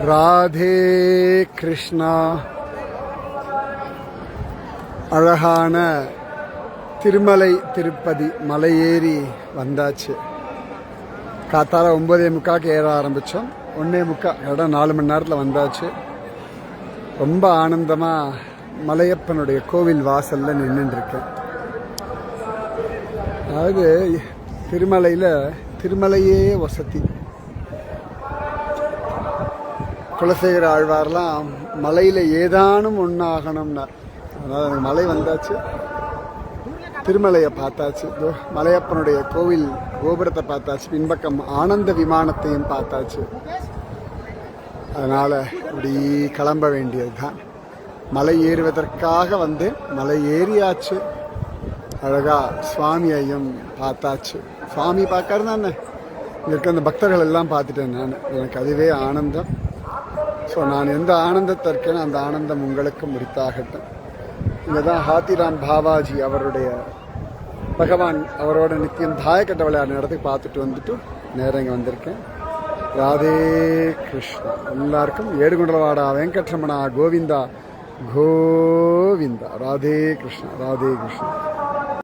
ராதே கிருஷ்ணா. அழகான திருமலை திருப்பதி மலை ஏறி வந்தாச்சு. காத்தால 9:45 ஏற ஆரம்பித்தோம். 1:45 இடம் 4 மணி நேரத்தில் வந்தாச்சு. ரொம்ப ஆனந்தமாக மலையப்பனுடைய கோவில் வாசலில் நின்றுட்டுருக்கேன். அதாவது திருமலையில் திருமலையே வசதி. குலசேகர ஆழ்வார்லாம் மலையில் ஏதானும் ஒன்றாகணும்னார். அதனால் எனக்கு மலை வந்தாச்சு, திருமலையை பார்த்தாச்சு, மலையப்பனுடைய கோவில் கோபுரத்தை பார்த்தாச்சு, பின்பக்கம் ஆனந்த விமானத்தையும் பார்த்தாச்சு. அதனால் இப்படி கிளம்ப வேண்டியது தான். மலை ஏறுவதற்காக வந்து மலை ஏறியாச்சு. அழகாக சுவாமியையும் பார்த்தாச்சு. சுவாமி பார்க்கறது தானே, இங்கே இருக்க அந்த பக்தர்கள் எல்லாம் பார்த்துட்டேன் நான். எனக்கு அதுவே ஆனந்தம். ஸோ நான் எந்த ஆனந்தத்தை இருக்கேனோ அந்த ஆனந்தம் உங்களுக்கு முறித்தாகட்டும். இங்கே தான் ஹாத்திராம் பாபாஜி அவருடைய பகவான் அவரோட நித்தியம் தாயக்கட்ட விளையாடுற இடத்துக்கு பார்த்துட்டு வந்துட்டு நேரம் இங்கே வந்திருக்கேன். ராதே கிருஷ்ணா. எல்லாருக்கும் ஏடுகுண்டலவாடா வெங்கட்ரமணா கோவிந்தா கோவிந்தா. ராதே கிருஷ்ணா, ராதே கிருஷ்ணா.